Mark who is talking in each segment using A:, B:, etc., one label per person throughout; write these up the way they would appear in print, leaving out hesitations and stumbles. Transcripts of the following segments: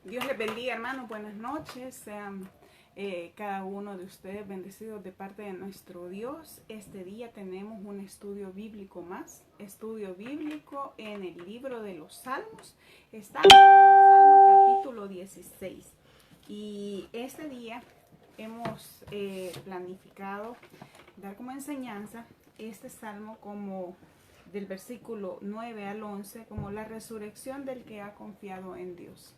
A: Dios les bendiga, hermanos. Buenas noches. Sean cada uno de ustedes bendecidos de parte de nuestro Dios. Este día tenemos un estudio bíblico más. Estudio bíblico en el libro de los Salmos. Estamos en el Salmo capítulo 16. Y este día hemos planificado dar como enseñanza este salmo como del versículo 9 al 11 como la resurrección del que ha confiado en Dios.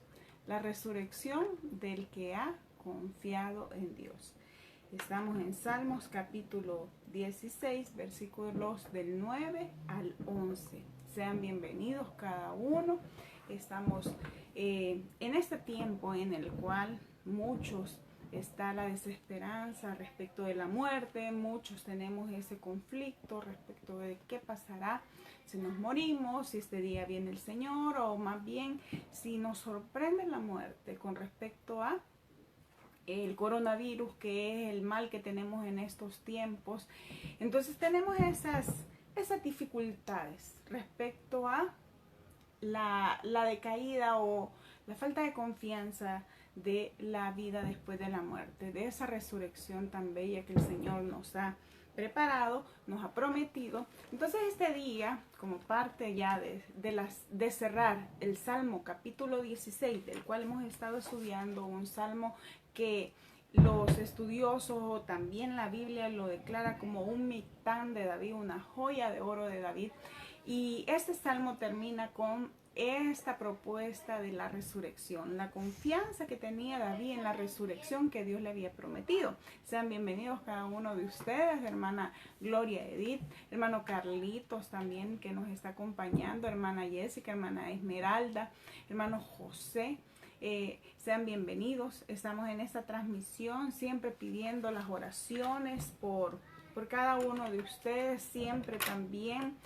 A: La resurrección del que ha confiado en Dios. Estamos en Salmos capítulo 16, versículos del 9 al 11. Sean bienvenidos cada uno. Estamos en este tiempo en el cual muchos está la desesperanza respecto de la muerte, muchos tenemos ese conflicto respecto de qué pasará si nos morimos, si este día viene el Señor, o más bien si nos sorprende la muerte con respecto a el coronavirus, que es el mal que tenemos en estos tiempos. Entonces tenemos esas dificultades respecto a la decaída o la falta de confianza de la vida después de la muerte, de esa resurrección tan bella que el Señor nos ha preparado, nos ha prometido. Entonces este día, como parte ya de cerrar el Salmo capítulo 16, del cual hemos estado estudiando, un salmo que los estudiosos o también la Biblia lo declara como un Mictán de David, una joya de oro de David. Y este salmo termina con esta propuesta de la resurrección, la confianza que tenía David en la resurrección que Dios le había prometido. Sean bienvenidos cada uno de ustedes, hermana Gloria Edith, hermano Carlitos también que nos está acompañando, hermana Jessica, hermana Esmeralda, hermano José. Sean bienvenidos. Estamos en esta transmisión siempre pidiendo las oraciones por cada uno de ustedes, siempre también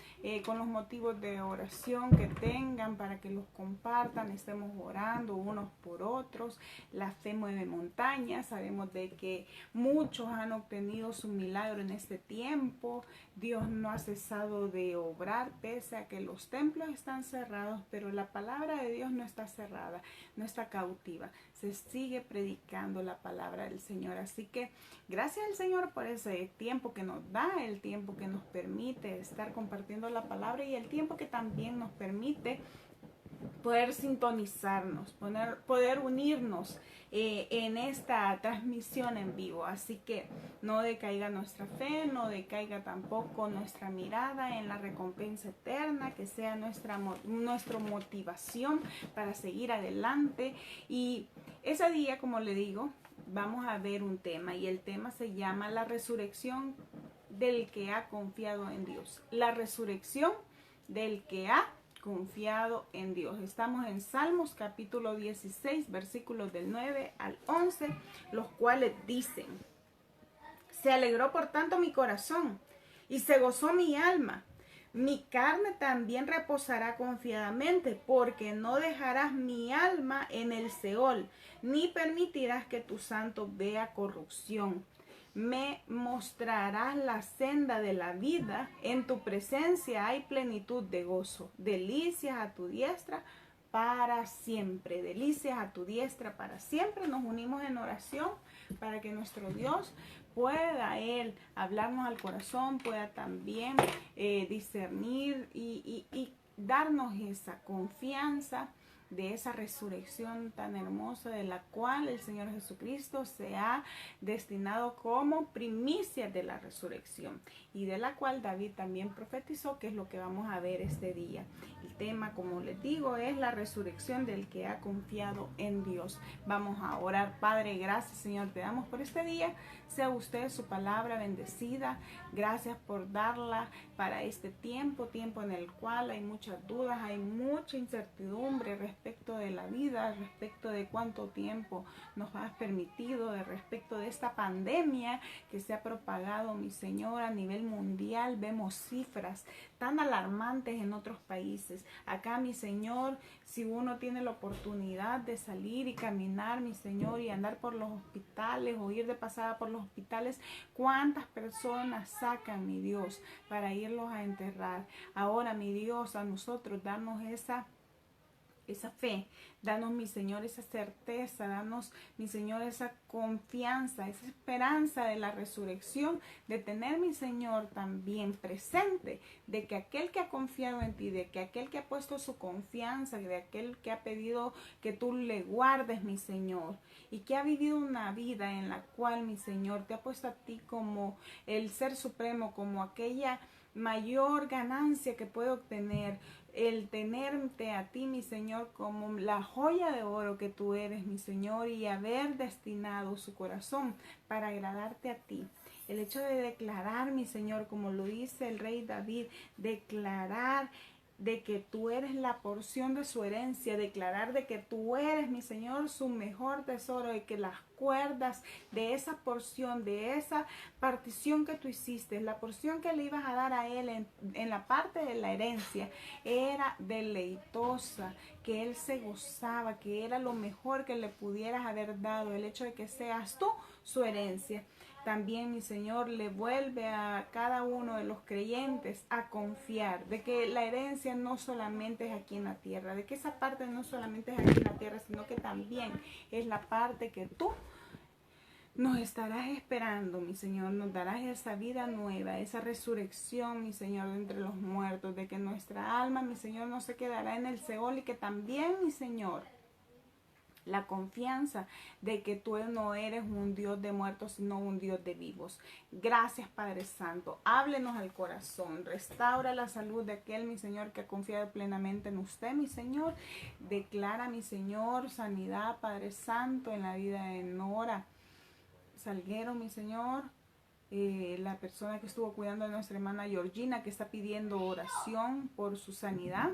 A: con los motivos de oración que tengan para que los compartan, estemos orando unos por otros. La fe mueve montañas, sabemos de que muchos han obtenido su milagro en este tiempo. Dios no ha cesado de obrar pese a que los templos están cerrados, pero la palabra de Dios no está cerrada, no está cautiva, se sigue predicando la palabra del Señor. Así que gracias al Señor por ese tiempo que nos da, el tiempo que nos permite estar compartiendo la palabra y el tiempo que también nos permite poder sintonizarnos, poder unirnos en esta transmisión en vivo. Así que no decaiga nuestra fe, no decaiga tampoco nuestra mirada en la recompensa eterna, que sea nuestra motivación para seguir adelante. Y ese día, como le digo, vamos a ver un tema y el tema se llama la resurrección del que ha confiado en Dios. La resurrección del que ha confiado en Dios. Estamos en Salmos capítulo 16, versículos del 9 al 11, los cuales dicen: se alegró por tanto mi corazón y se gozó mi alma. Mi carne también reposará confiadamente, porque no dejarás mi alma en el Seol, ni permitirás que tu santo vea corrupción. Me mostrarás la senda de la vida, en tu presencia hay plenitud de gozo, delicias a tu diestra para siempre, delicias a tu diestra para siempre. Nos unimos en oración para que nuestro Dios pueda Él hablarnos al corazón, pueda también discernir y darnos esa confianza de esa resurrección tan hermosa de la cual el Señor Jesucristo se ha destinado como primicia de la resurrección y de la cual David también profetizó, que es lo que vamos a ver este día. El tema, como les digo, es la resurrección del que ha confiado en Dios. Vamos a orar. Padre, gracias, Señor, te damos por este día. Sea usted su palabra bendecida. Gracias por darla para este tiempo en el cual hay muchas dudas, hay mucha incertidumbre respecto de la vida, respecto de cuánto tiempo nos has permitido, respecto de esta pandemia que se ha propagado, mi Señor, a nivel mundial. Vemos cifras tan alarmantes en otros países. Acá, mi Señor, si uno tiene la oportunidad de salir y caminar, mi Señor, y andar por los hospitales o ir de pasada por los hospitales, ¿cuántas personas sacan, mi Dios, para irlos a enterrar? Ahora, mi Dios, a nosotros darnos esa esa fe, danos, mi Señor, esa certeza, danos, mi Señor, esa confianza, esa esperanza de la resurrección, de tener, mi Señor, también presente, de que aquel que ha confiado en ti, de que aquel que ha puesto su confianza, de aquel que ha pedido que tú le guardes, mi Señor, y que ha vivido una vida en la cual, mi Señor, te ha puesto a ti como el Ser Supremo, como aquella mayor ganancia que puede obtener, el tenerte a ti, mi Señor, como la joya de oro que tú eres, mi Señor, y haber destinado su corazón para agradarte a ti. El hecho de declarar, mi Señor, como lo dice el rey David, declarar de que tú eres la porción de su herencia, declarar de que tú eres, mi Señor, su mejor tesoro, y que las cuerdas de esa porción, de esa partición que tú hiciste, la porción que le ibas a dar a él en la parte de la herencia, era deleitosa, que él se gozaba, que era lo mejor que le pudieras haber dado, el hecho de que seas tú su herencia. También, mi Señor, le vuelve a cada uno de los creyentes a confiar de que la herencia no solamente es aquí en la tierra, de que esa parte no solamente es aquí en la tierra, sino que también es la parte que tú nos estarás esperando, mi Señor, nos darás esa vida nueva, esa resurrección, mi Señor, de entre los muertos, de que nuestra alma, mi Señor, no se quedará en el Seol, y que también, mi Señor, la confianza de que tú no eres un Dios de muertos, sino un Dios de vivos. Gracias, Padre Santo. Háblenos al corazón. Restaura la salud de aquel, mi Señor, que ha confiado plenamente en usted, mi Señor. Declara, mi Señor, sanidad, Padre Santo, en la vida de Nora Salguero, mi Señor. La persona que estuvo cuidando de nuestra hermana Georgina, que está pidiendo oración por su sanidad.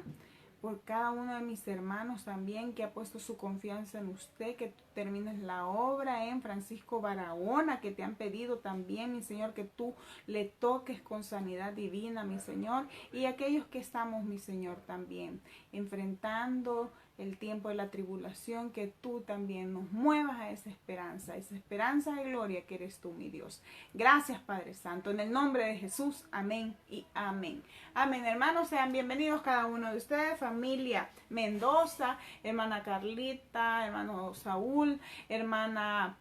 A: Por cada uno de mis hermanos también que ha puesto su confianza en usted, que tú termines la obra en Francisco Barahona, que te han pedido también, mi Señor, que tú le toques con sanidad divina, mi Señor, y aquellos que estamos, mi Señor, también enfrentando el tiempo de la tribulación, que tú también nos muevas a esa esperanza de gloria que eres tú, mi Dios. Gracias, Padre Santo, en el nombre de Jesús, amén y amén. Amén, hermanos, sean bienvenidos cada uno de ustedes, familia Mendoza, hermana Carlita, hermano Saúl, hermana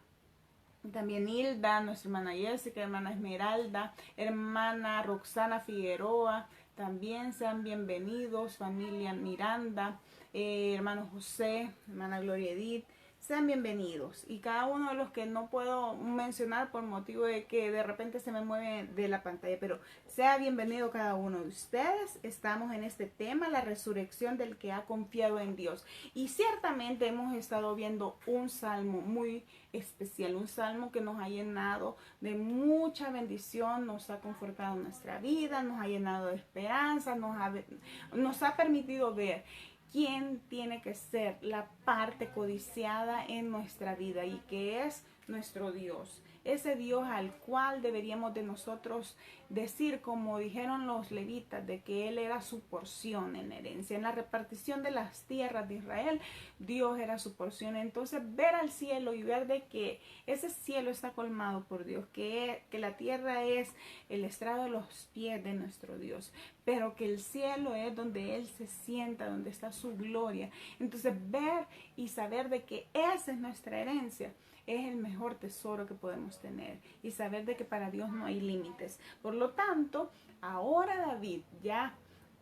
A: también Hilda, nuestra hermana Jessica, hermana Esmeralda, hermana Roxana Figueroa, también sean bienvenidos, familia Miranda, hermano José, hermana Gloria Edith, sean bienvenidos. Y cada uno de los que no puedo mencionar por motivo de que de repente se me mueve de la pantalla, pero sea bienvenido cada uno de ustedes. Estamos en este tema, la resurrección del que ha confiado en Dios. Y ciertamente hemos estado viendo un salmo muy especial, un salmo que nos ha llenado de mucha bendición, nos ha confortado nuestra vida, nos ha llenado de esperanza, nos ha permitido ver quién tiene que ser la parte codiciada en nuestra vida, y que es nuestro Dios. Ese Dios al cual deberíamos de nosotros decir, como dijeron los levitas, de que Él era su porción en herencia. En la repartición de las tierras de Israel, Dios era su porción. Entonces, ver al cielo y ver de que ese cielo está colmado por Dios, que la tierra es el estrado de los pies de nuestro Dios, pero que el cielo es donde Él se sienta, donde está su gloria. Entonces, ver y saber de que esa es nuestra herencia es el mejor tesoro que podemos tener, y saber de que para Dios no hay límites. Por lo tanto, ahora David, ya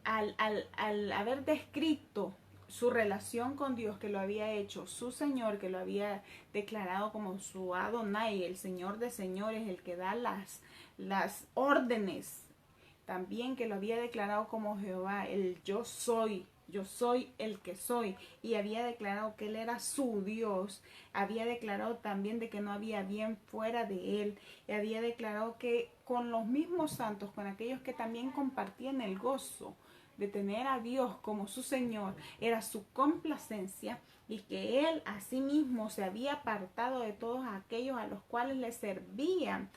A: al haber descrito su relación con Dios, que lo había hecho su Señor, que lo había declarado como su Adonai, el Señor de señores, el que da las órdenes, también que lo había declarado como Jehová, el yo soy el que soy, y había declarado que Él era su Dios, había declarado también de que no había bien fuera de Él, y había declarado que con los mismos santos, con aquellos que también compartían el gozo de tener a Dios como su Señor, era su complacencia, y que Él asimismo se había apartado de todos aquellos a los cuales le servían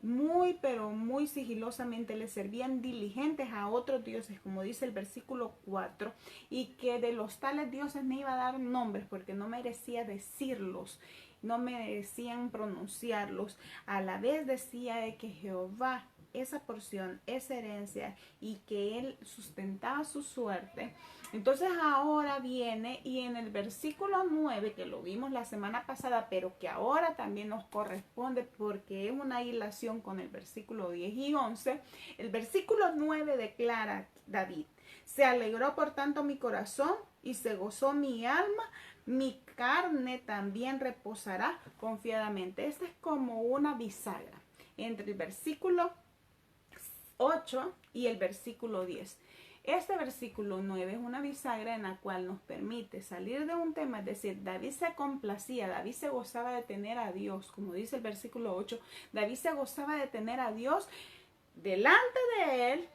A: muy pero muy sigilosamente, le servían diligentes a otros dioses, como dice el versículo 4, y que de los tales dioses me iba a dar nombres porque no merecía decirlos, no merecían pronunciarlos. A la vez decía de que Jehová esa porción, esa herencia, y que él sustentaba su suerte. Entonces ahora viene y en el versículo 9, que lo vimos la semana pasada, pero que ahora también nos corresponde porque es una hilación con el versículo 10 y 11, el versículo 9 declara David: se alegró por tanto mi corazón y se gozó mi alma, mi carne también reposará confiadamente. Esta es como una bisagra entre el versículo 8 y el versículo 10. Este versículo 9 es una bisagra en la cual nos permite salir de un tema, es decir, David se complacía, David se gozaba de tener a Dios, como dice el versículo 8, David se gozaba de tener a Dios delante de él,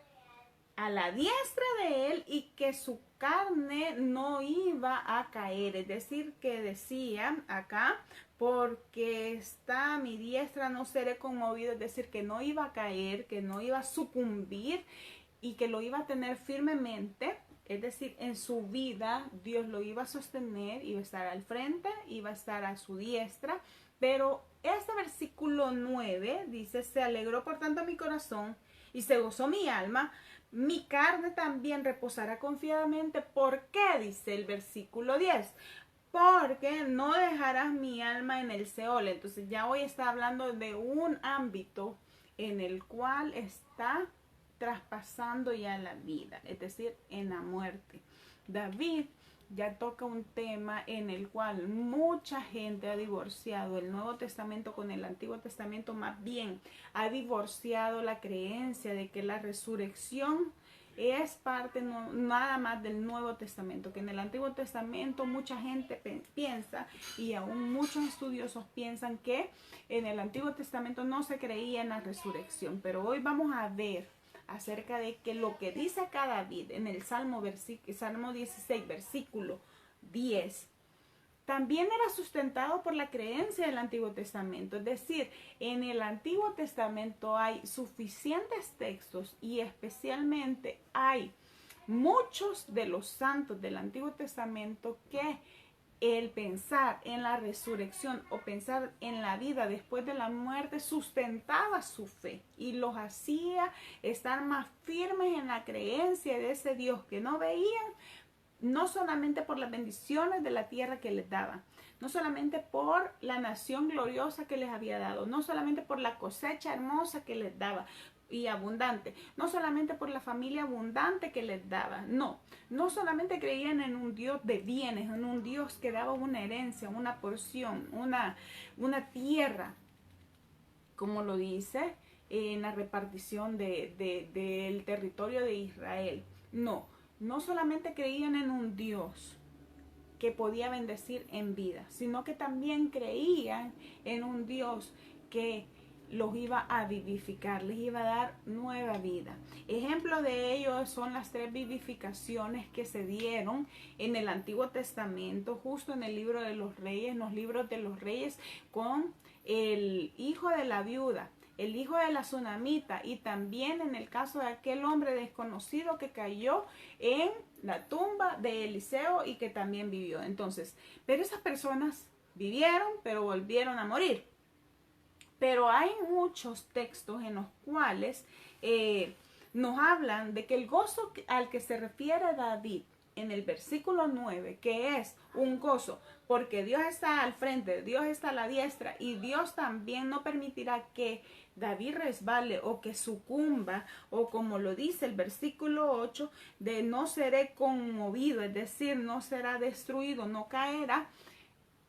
A: a la diestra de él, y que su carne no iba a caer. Es decir, que decía acá: porque está a mi diestra no seré conmovido. Es decir, que no iba a caer, que no iba a sucumbir y que lo iba a tener firmemente. Es decir, en su vida Dios lo iba a sostener, iba a estar al frente, iba a estar a su diestra. Pero este versículo 9 dice: se alegró por tanto mi corazón y se gozó mi alma, mi carne también reposará confiadamente. ¿Por qué? Dice el versículo 10. Porque no dejarás mi alma en el Seol. Entonces ya hoy está hablando de un ámbito en el cual está traspasando ya la vida, es decir, en la muerte. David ya toca un tema en el cual mucha gente ha divorciado el Nuevo Testamento con el Antiguo Testamento. Más bien ha divorciado la creencia de que la resurrección es parte nada más del Nuevo Testamento, que en el Antiguo Testamento mucha gente piensa, y aún muchos estudiosos piensan, que en el Antiguo Testamento no se creía en la resurrección. Pero hoy vamos a ver acerca de que lo que dice acá David en el Salmo 16, versículo 10, también era sustentado por la creencia del Antiguo Testamento. Es decir, en el Antiguo Testamento hay suficientes textos, y especialmente hay muchos de los santos del Antiguo Testamento que el pensar en la resurrección o pensar en la vida después de la muerte sustentaba su fe y los hacía estar más firmes en la creencia de ese Dios que no veían, no solamente por las bendiciones de la tierra que les daba, no solamente por la nación gloriosa que les había dado, no solamente por la cosecha hermosa que les daba y abundante, no solamente por la familia abundante que les daba, no solamente creían en un Dios de bienes, en un Dios que daba una herencia, una porción, una tierra, como lo dice en la repartición del territorio de Israel. No solamente creían en un Dios que podía bendecir en vida, sino que también creían en un Dios que los iba a vivificar, les iba a dar nueva vida. Ejemplo de ello son las 3 vivificaciones que se dieron en el Antiguo Testamento, justo en el libro de los Reyes, en los libros de los Reyes, con el hijo de la viuda, el hijo de la tsunamita, y también en el caso de aquel hombre desconocido que cayó en la tumba de Eliseo y que también vivió. Entonces, pero esas personas vivieron, pero volvieron a morir. Pero hay muchos textos en los cuales nos hablan de que el gozo al que se refiere David en el versículo 9, que es un gozo porque Dios está al frente, Dios está a la diestra, y Dios también no permitirá que David resbale o que sucumba, o como lo dice el versículo 8, de no seré conmovido, es decir, no será destruido, no caerá.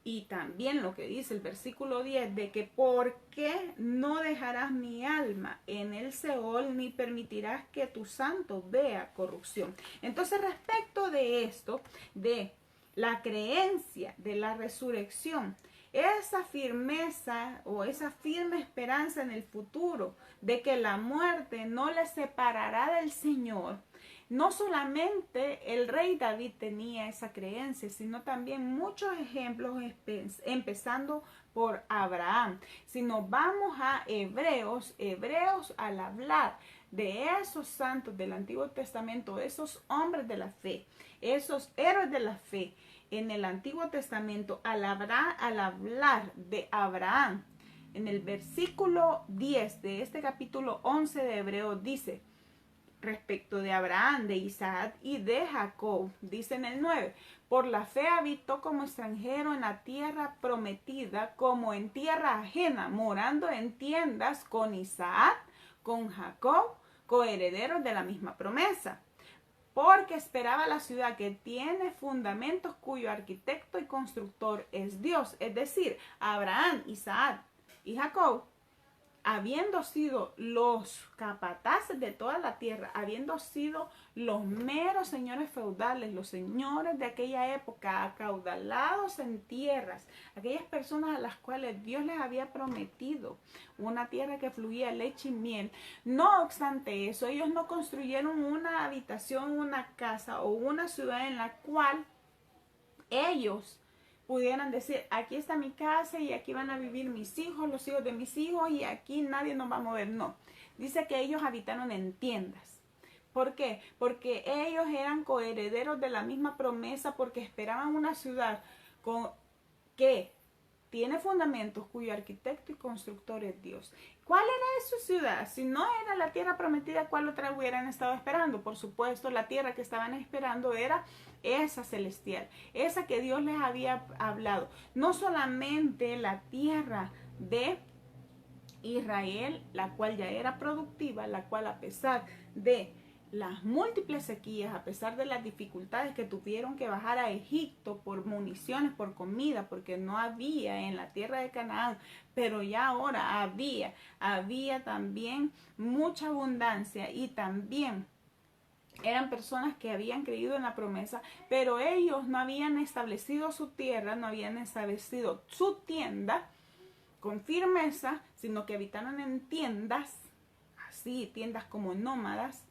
A: Y también lo que dice el versículo 10, de que ¿por qué no dejarás mi alma en el Seol, ni permitirás que tu santo vea corrupción? Entonces, respecto de esto, de la creencia de la resurrección, esa firmeza o esa firme esperanza en el futuro de que la muerte no le separará del Señor, no solamente el rey David tenía esa creencia, sino también muchos ejemplos, empezando por Abraham. Si nos vamos a Hebreos al hablar de esos santos del Antiguo Testamento, esos hombres de la fe, esos héroes de la fe en el Antiguo Testamento, al hablar de Abraham, En el versículo 10 de este capítulo 11 de Hebreos dice, respecto de Abraham, de Isaac y de Jacob, dice en el 9, por la fe habitó como extranjero en la tierra prometida, como en tierra ajena, morando en tiendas con Isaac, con Jacob, coherederos de la misma promesa. Porque esperaba la ciudad que tiene fundamentos, cuyo arquitecto y constructor es Dios. Es decir, Abraham, Isaac y Jacob, habiendo sido los capataces de toda la tierra, habiendo sido los meros señores feudales, los señores de aquella época, acaudalados en tierras, aquellas personas a las cuales Dios les había prometido una tierra que fluía leche y miel. No obstante eso, ellos no construyeron una habitación, una casa o una ciudad en la cual ellos pudieran decir, aquí está mi casa y aquí van a vivir mis hijos, los hijos de mis hijos y aquí nadie nos va a mover. No, dice que ellos habitaron en tiendas. ¿Por qué? Porque ellos eran coherederos de la misma promesa, porque esperaban una ciudad que tiene fundamentos, cuyo arquitecto y constructor es Dios. ¿Cuál era esa ciudad? Si no era la tierra prometida, ¿cuál otra hubieran estado esperando? Por supuesto, la tierra que estaban esperando era esa celestial, esa que Dios les había hablado. No solamente la tierra de Israel, la cual ya era productiva, la cual a pesar de las múltiples sequías, a pesar de las dificultades que tuvieron que bajar a Egipto por municiones, por comida, porque no había en la tierra de Canaán, pero ya ahora había también mucha abundancia y también eran personas que habían creído en la promesa, pero ellos no habían establecido su tierra, no habían establecido su tienda con firmeza, sino que habitaron en tiendas, así, tiendas como nómadas,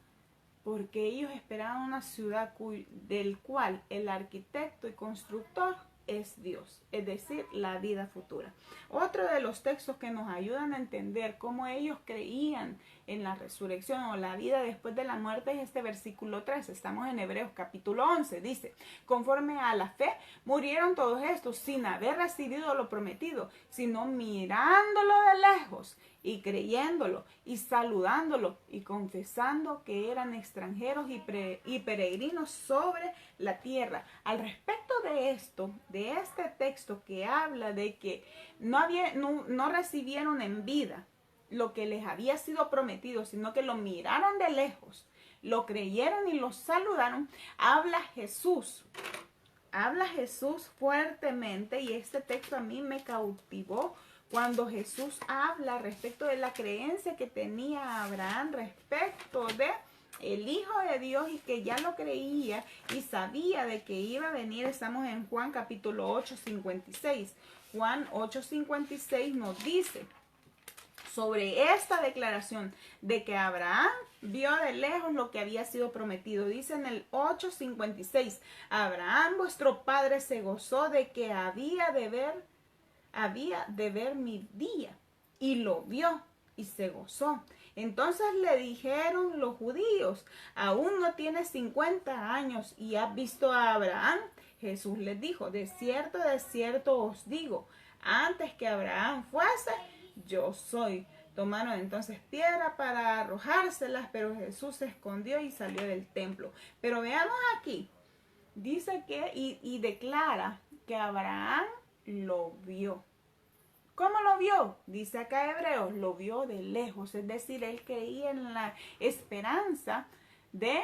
A: porque ellos esperaban una ciudad del cual el arquitecto y constructor es Dios, es decir, la vida futura. Otro de los textos que nos ayudan a entender cómo ellos creían en la resurrección o la vida después de la muerte es este versículo 3. Estamos en Hebreos capítulo 11. Dice, conforme a la fe murieron todos estos sin haber recibido lo prometido, sino mirándolo de lejos y creyéndolo y saludándolo y confesando que eran extranjeros y peregrinos sobre la tierra. Al respecto de esto, de este texto que habla de que no recibieron en vida lo que les había sido prometido, sino que lo miraron de lejos, lo creyeron y lo saludaron, habla Jesús fuertemente, y este texto a mí me cautivó cuando Jesús habla respecto de la creencia que tenía Abraham respecto de el Hijo de Dios y que ya lo creía y sabía de que iba a venir. Estamos en Juan capítulo 8:56. Juan 8:56 nos dice sobre esta declaración de que Abraham vio de lejos lo que había sido prometido. Dice en el 8:56, Abraham vuestro padre se gozó de que había de ver mi día, y lo vio y se gozó. Entonces le dijeron los judíos, aún no tienes 50 años y has visto a Abraham. Jesús les dijo, de cierto os digo, antes que Abraham fuese, yo soy. Tomaron entonces piedra para arrojárselas, pero Jesús se escondió y salió del templo. Pero veamos aquí, dice que y declara que Abraham lo vio. ¿Cómo lo vio? Dice acá Hebreos, lo vio de lejos, es decir, él creía en la esperanza de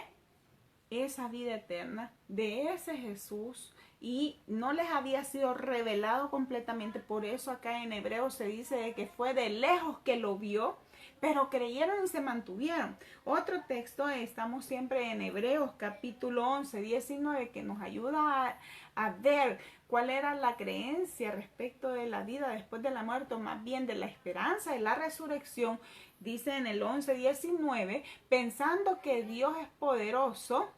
A: esa vida eterna, de ese Jesús, y no les había sido revelado completamente. Por eso acá en Hebreos se dice de que fue de lejos que lo vio, pero creyeron y se mantuvieron. Otro texto, estamos siempre en Hebreos capítulo 11:19, que nos ayuda a ver cuál era la creencia respecto de la vida después de la muerte, o más bien de la esperanza de la resurrección. Dice en el 11:19, pensando que Dios es poderoso,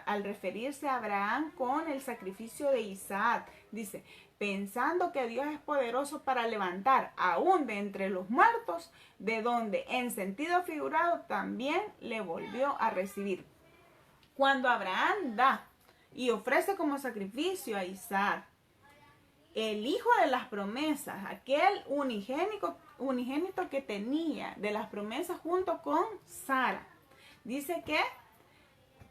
A: al referirse a Abraham con el sacrificio de Isaac, dice, pensando que Dios es poderoso para levantar aún de entre los muertos, de donde en sentido figurado también le volvió a recibir. Cuando Abraham da y ofrece como sacrificio a Isaac, el hijo de las promesas, aquel unigénico unigénito que tenía de las promesas junto con Sara. Dice que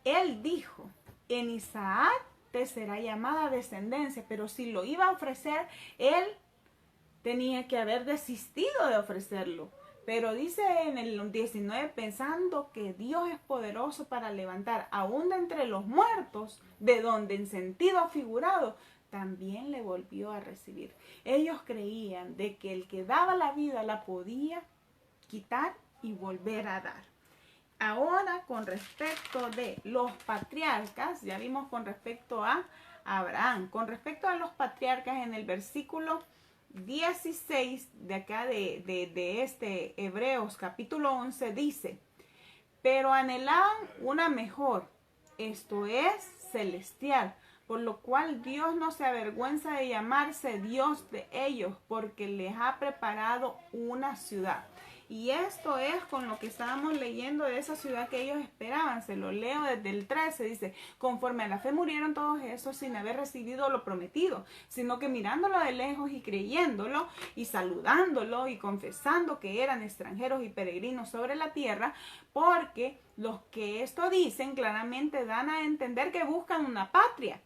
A: él dijo, en Isaac te será llamada descendencia, pero si lo iba a ofrecer, él tenía que haber desistido de ofrecerlo. Pero dice en el 19, pensando que Dios es poderoso para levantar aún de entre los muertos, de donde en sentido figurado también le volvió a recibir. Ellos creían de que el que daba la vida la podía quitar y volver a dar. Ahora, con respecto de los patriarcas, ya vimos con respecto a Abraham. Con respecto a los patriarcas, en el versículo 16 de acá de este Hebreos capítulo 11 dice, pero anhelaban una mejor, esto es celestial, por lo cual Dios no se avergüenza de llamarse Dios de ellos, porque les ha preparado una ciudad. Y esto es con lo que estábamos leyendo de esa ciudad que ellos esperaban. Se lo leo desde el 13. Dice, conforme a la fe murieron todos esos sin haber recibido lo prometido, sino que mirándolo de lejos y creyéndolo y saludándolo y confesando que eran extranjeros y peregrinos sobre la tierra, porque los que esto dicen claramente dan a entender que buscan una patria.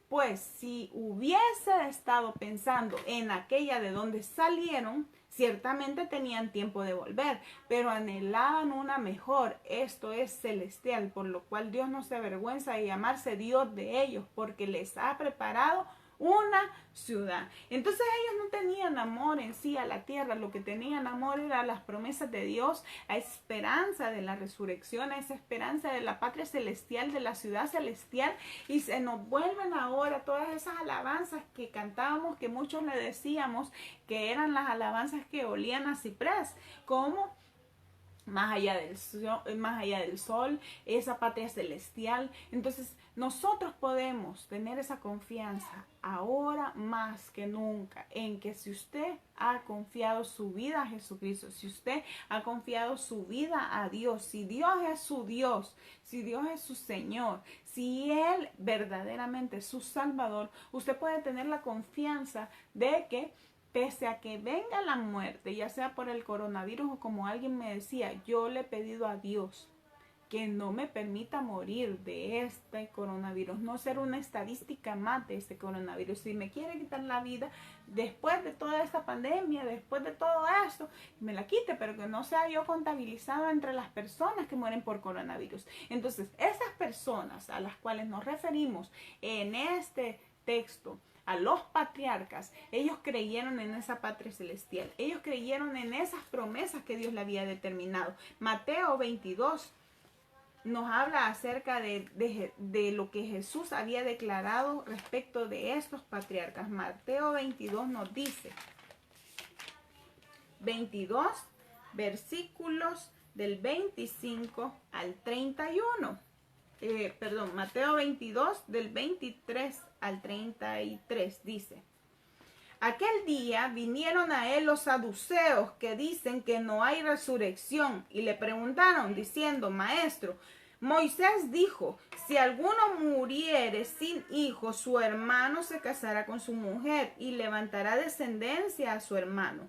A: Pues si hubiese estado pensando en aquella de donde salieron, ciertamente tenían tiempo de volver, pero anhelaban una mejor, esto es celestial, por lo cual Dios no se avergüenza de llamarse Dios de ellos, porque les ha preparado una ciudad. Entonces ellos no tenían amor en sí a la tierra, lo que tenían amor era las promesas de Dios, a esperanza de la resurrección, a esa esperanza de la patria celestial, de la ciudad celestial, y se nos vuelven ahora todas esas alabanzas que cantábamos, que muchos le decíamos que eran las alabanzas que olían a ciprés, como más allá del sol, esa patria celestial. Entonces nosotros podemos tener esa confianza ahora más que nunca en que si usted ha confiado su vida a Jesucristo, si usted ha confiado su vida a Dios, si Dios es su Dios, si Dios es su Señor, si Él verdaderamente es su Salvador, usted puede tener la confianza de que pese a que venga la muerte, ya sea por el coronavirus o como alguien me decía, yo le he pedido a Dios que no me permita morir de este coronavirus, no ser una estadística más de este coronavirus. Si me quiere quitar la vida después de toda esta pandemia, después de todo esto, me la quite, pero que no sea yo contabilizado entre las personas que mueren por coronavirus. Entonces, esas personas a las cuales nos referimos en este texto, a los patriarcas, ellos creyeron en esa patria celestial, ellos creyeron en esas promesas que Dios le había determinado. Mateo 22 nos habla acerca de lo que Jesús había declarado respecto de estos patriarcas. Mateo 22 nos dice, 22 versículos del 25 al 31. Mateo 22 del 23 al 33 dice, aquel día vinieron a él los saduceos que dicen que no hay resurrección y le preguntaron diciendo, maestro, Moisés dijo, si alguno muriere sin hijo, su hermano se casará con su mujer y levantará descendencia a su hermano.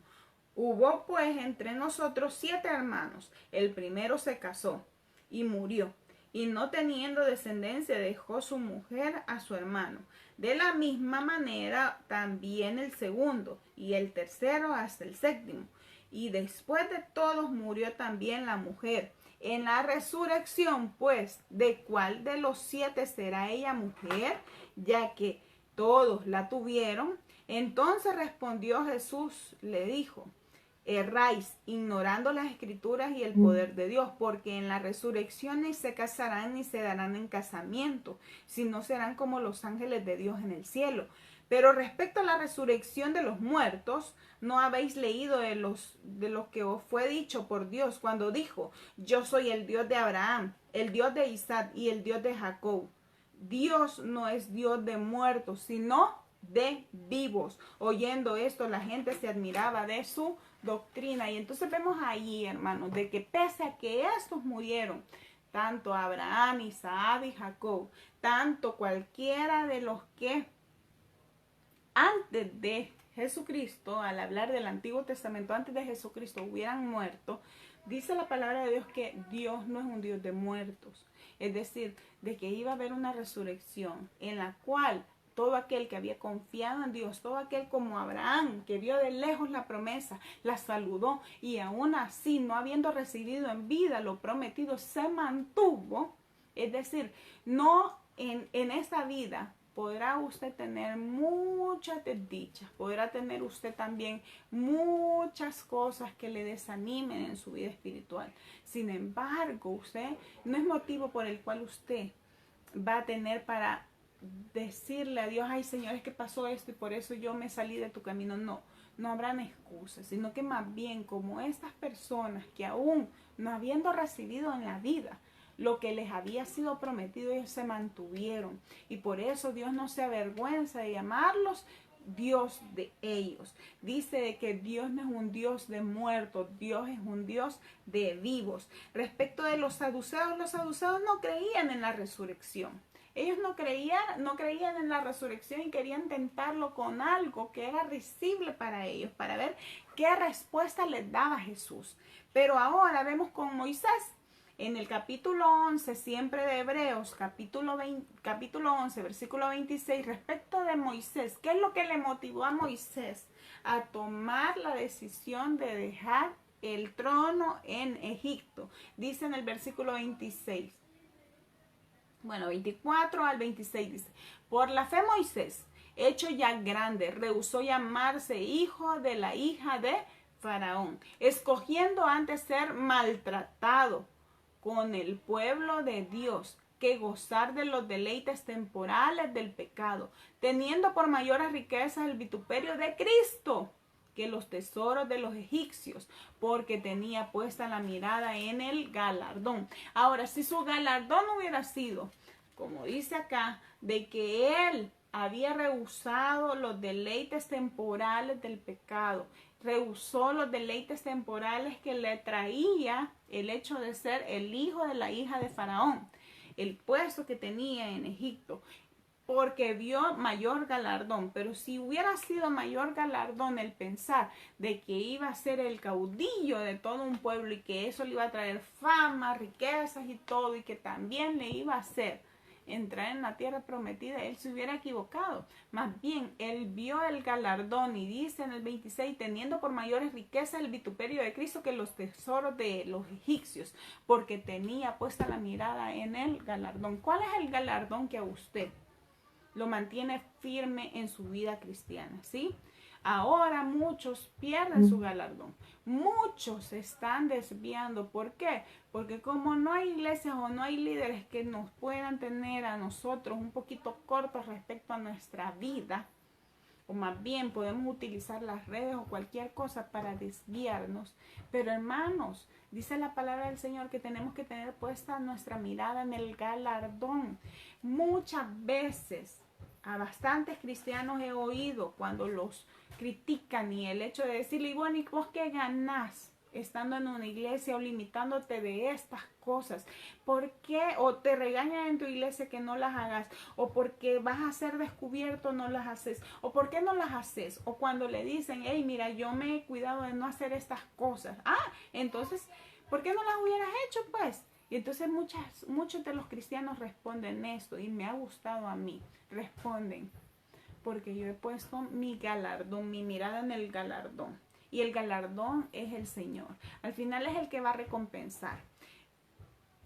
A: Hubo pues entre nosotros 7 hermanos, el primero se casó y murió, y no teniendo descendencia dejó su mujer a su hermano. De la misma manera también el segundo y el tercero hasta el séptimo. Y después de todos murió también la mujer. En la resurrección, pues, ¿de cuál de los 7 será ella mujer? Ya que todos la tuvieron. Entonces respondió Jesús, le dijo, erráis, ignorando las escrituras y el poder de Dios, porque en la resurrección ni se casarán ni se darán en casamiento, sino serán como los ángeles de Dios en el cielo. Pero respecto a la resurrección de los muertos, ¿no habéis leído de lo que os fue dicho por Dios cuando dijo, yo soy el Dios de Abraham, el Dios de Isaac y el Dios de Jacob? Dios no es Dios de muertos, sino de vivos. Oyendo esto, la gente se admiraba de su doctrina. Y entonces vemos ahí, hermanos, de que pese a que estos murieron, tanto Abraham, Isaac y Jacob, tanto cualquiera de los que antes de Jesucristo, al hablar del Antiguo Testamento, antes de Jesucristo hubieran muerto, dice la palabra de Dios que Dios no es un Dios de muertos. Es decir, de que iba a haber una resurrección en la cual todo aquel que había confiado en Dios, todo aquel como Abraham, que vio de lejos la promesa, la saludó y aún así, no habiendo recibido en vida lo prometido, se mantuvo. Es decir, no en esta vida podrá usted tener muchas desdichas, podrá tener usted también muchas cosas que le desanimen en su vida espiritual. Sin embargo, usted no es motivo por el cual usted va a tener para decirle a Dios, ay Señor, es que pasó esto y por eso yo me salí de tu camino. No, no habrán excusas, sino que más bien como estas personas que aún no habiendo recibido en la vida lo que les había sido prometido, ellos se mantuvieron. Y por eso Dios no se avergüenza de llamarlos Dios de ellos. Dice de que Dios no es un Dios de muertos, Dios es un Dios de vivos. Respecto de los saduceos no creían en la resurrección. Ellos no creían en la resurrección y querían tentarlo con algo que era risible para ellos, para ver qué respuesta les daba Jesús. Pero ahora vemos con Moisés. En el capítulo 11, siempre de Hebreos, capítulo 11, versículo 26, respecto de Moisés, ¿qué es lo que le motivó a Moisés a tomar la decisión de dejar el trono en Egipto? Dice en el versículo 26, bueno, 24 al 26 dice, por la fe Moisés, hecho ya grande, rehusó llamarse hijo de la hija de Faraón, escogiendo antes ser maltratado con el pueblo de Dios que gozar de los deleites temporales del pecado, teniendo por mayores riquezas el vituperio de Cristo que los tesoros de los egipcios, porque tenía puesta la mirada en el galardón. Ahora, si su galardón hubiera sido, como dice acá, de que él había rehusado los deleites temporales del pecado, rehusó los deleites temporales que le traía el hecho de ser el hijo de la hija de Faraón, el puesto que tenía en Egipto, porque vio mayor galardón. Pero si hubiera sido mayor galardón el pensar de que iba a ser el caudillo de todo un pueblo y que eso le iba a traer fama, riquezas y todo, y que también le iba a hacer entrar en la tierra prometida, él se hubiera equivocado. Más bien, él vio el galardón y dice en el 26, teniendo por mayores riquezas el vituperio de Cristo que los tesoros de los egipcios, porque tenía puesta la mirada en el galardón. ¿Cuál es el galardón que a usted lo mantiene firme en su vida cristiana? ¿Sí? Ahora muchos pierden su galardón. Muchos se están desviando. ¿Por qué? Porque como no hay iglesias o no hay líderes que nos puedan tener a nosotros un poquito cortos respecto a nuestra vida, o más bien podemos utilizar las redes o cualquier cosa para desviarnos. Pero hermanos, dice la palabra del Señor que tenemos que tener puesta nuestra mirada en el galardón. Muchas veces a bastantes cristianos he oído cuando los critican y el hecho de decirle, y bueno, ¿y vos qué ganás estando en una iglesia o limitándote de estas cosas? ¿Por qué? O te regañan en tu iglesia que no las hagas, o porque vas a ser descubierto no las haces, o por qué no las haces, o cuando le dicen, hey, mira, yo me he cuidado de no hacer estas cosas. Entonces, ¿por qué no las hubieras hecho pues? Y entonces muchos de los cristianos responden esto, y me ha gustado a mí, responden, porque yo he puesto mi galardón, mi mirada en el galardón. Y el galardón es el Señor. Al final es el que va a recompensar.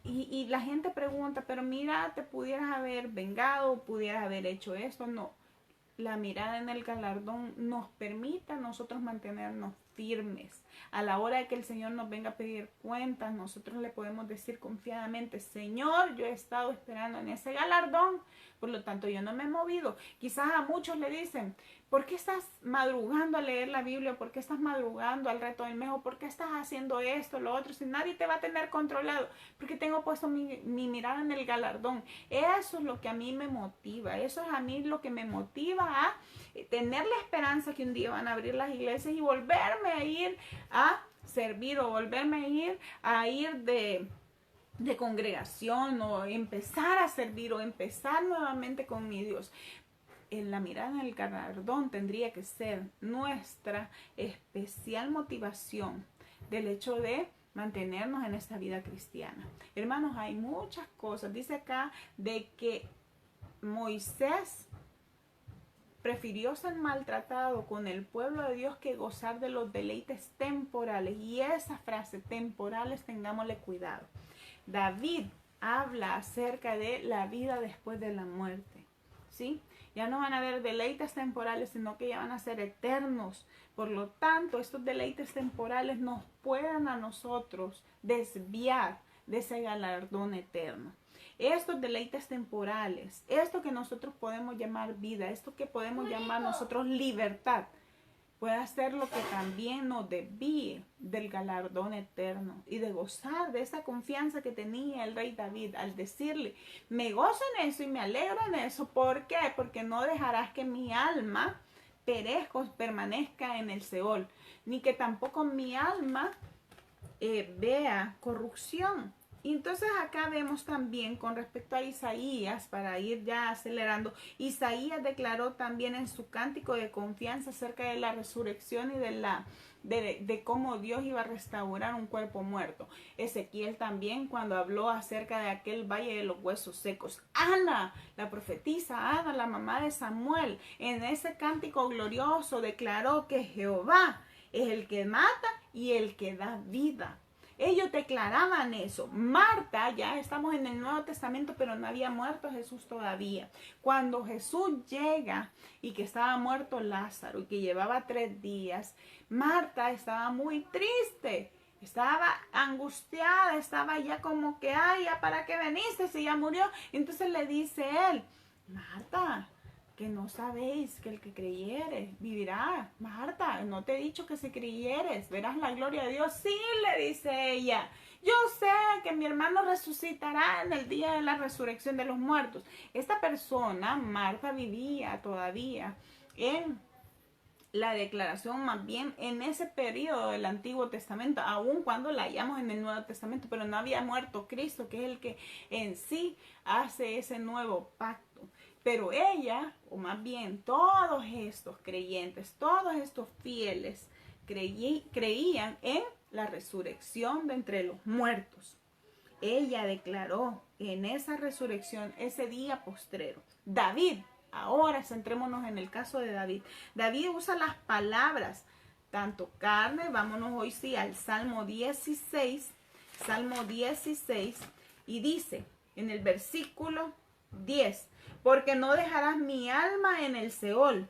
A: Y la gente pregunta, pero mira, te pudieras haber vengado, pudieras haber hecho esto. No, la mirada en el galardón nos permite a nosotros mantenernos firmes. A la hora de que el Señor nos venga a pedir cuentas, nosotros le podemos decir confiadamente, Señor, yo he estado esperando en ese galardón, por lo tanto yo no me he movido. Quizás a muchos le dicen, ¿por qué estás madrugando a leer la Biblia? ¿Por qué estás madrugando al reto del mes? ¿Por qué estás haciendo esto, lo otro? Si nadie te va a tener controlado, porque tengo puesto mi mirada en el galardón. Eso es lo que a mí me motiva, eso es a mí lo que me motiva a tener la esperanza que un día van a abrir las iglesias y volverme a ir a servir o volverme a ir de congregación o empezar a servir o empezar nuevamente con mi Dios. en la mirada en el galardón tendría que ser nuestra especial motivación del hecho de mantenernos en esta vida cristiana. Hermanos, hay muchas cosas. Dice acá de que Moisés prefirió ser maltratado con el pueblo de Dios que gozar de los deleites temporales. Y esa frase, temporales, tengámosle cuidado. David habla acerca de la vida después de la muerte, ¿sí? Ya no van a haber deleites temporales, sino que ya van a ser eternos. Por lo tanto, estos deleites temporales nos pueden a nosotros desviar de ese galardón eterno. Estos deleites temporales, esto que nosotros podemos llamar vida, esto que podemos llamar nosotros libertad, puede ser lo que también nos desvíe del galardón eterno y de gozar de esa confianza que tenía el rey David al decirle, me gozo en eso y me alegro en eso. ¿Por qué? Porque no dejarás que mi alma permanezca en el Seol, ni que tampoco mi alma vea corrupción. Y entonces acá vemos también con respecto a Isaías, para ir ya acelerando, Isaías declaró también en su cántico de confianza acerca de la resurrección y de cómo Dios iba a restaurar un cuerpo muerto. Ezequiel también, cuando habló acerca de aquel valle de los huesos secos. Ana, la profetisa Ana, la mamá de Samuel, en ese cántico glorioso declaró que Jehová es el que mata y el que da vida. Ellos declaraban eso. Marta, ya estamos en el Nuevo Testamento, pero no había muerto Jesús todavía. Cuando Jesús llega y que estaba muerto Lázaro y que llevaba 3 días, Marta estaba muy triste, estaba angustiada, estaba ya como que, ay, ¿ya para qué veniste si ya murió? Entonces le dice él, Marta, que no sabéis que el que creyere vivirá. Marta, no te he dicho que si creyeres verás la gloria de Dios. Sí, le dice ella, yo sé que mi hermano resucitará en el día de la resurrección de los muertos. Esta persona, Marta, vivía todavía en la declaración, más bien en ese periodo del Antiguo Testamento, aun cuando la hallamos en el Nuevo Testamento, pero no había muerto Cristo, que es el que en sí hace ese nuevo pacto. Pero ella, o más bien todos estos creyentes, todos estos fieles, creían en la resurrección de entre los muertos. Ella declaró en esa resurrección, ese día postrero. David, ahora centrémonos en el caso de David. David usa las palabras, tanto carne, vámonos hoy sí al Salmo 16, y dice en el versículo 10, porque no dejarás mi alma en el Seol,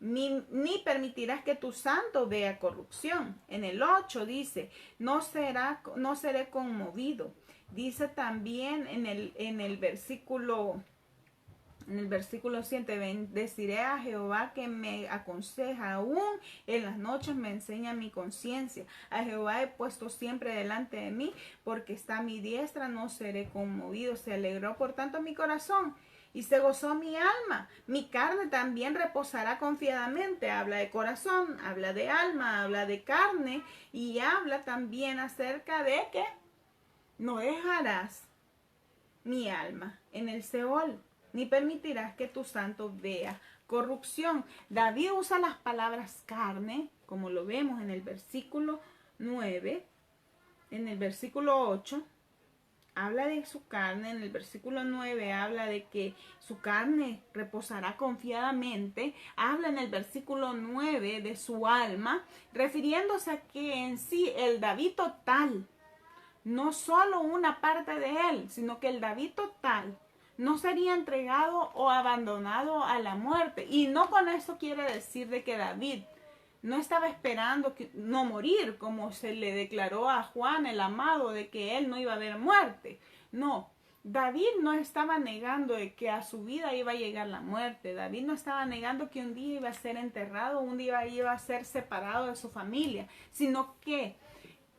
A: ni permitirás que tu santo vea corrupción. En el 8 dice, no seré conmovido. Dice también en el versículo 7, bendeciré a Jehová que me aconseja, aún en las noches me enseña mi conciencia. A Jehová he puesto siempre delante de mí, porque está a mi diestra, no seré conmovido. Se alegró por tanto mi corazón y se gozó mi alma. Mi carne también reposará confiadamente. Habla de corazón, habla de alma, habla de carne y habla también acerca de que no dejarás mi alma en el Seol, ni permitirás que tu santo vea corrupción. David usa las palabras carne, como lo vemos en el versículo 9, en el versículo 8, habla de su carne, en el versículo 9 habla de que su carne reposará confiadamente, habla en el versículo 9 de su alma, refiriéndose a que en sí el David total, no solo una parte de él, sino que el David total no sería entregado o abandonado a la muerte. Y no con eso quiere decir de que David no estaba esperando no morir, como se le declaró a Juan el amado, de que él no iba a haber muerte. No, David no estaba negando de que a su vida iba a llegar la muerte. David no estaba negando que un día iba a ser enterrado, un día iba a ser separado de su familia, sino que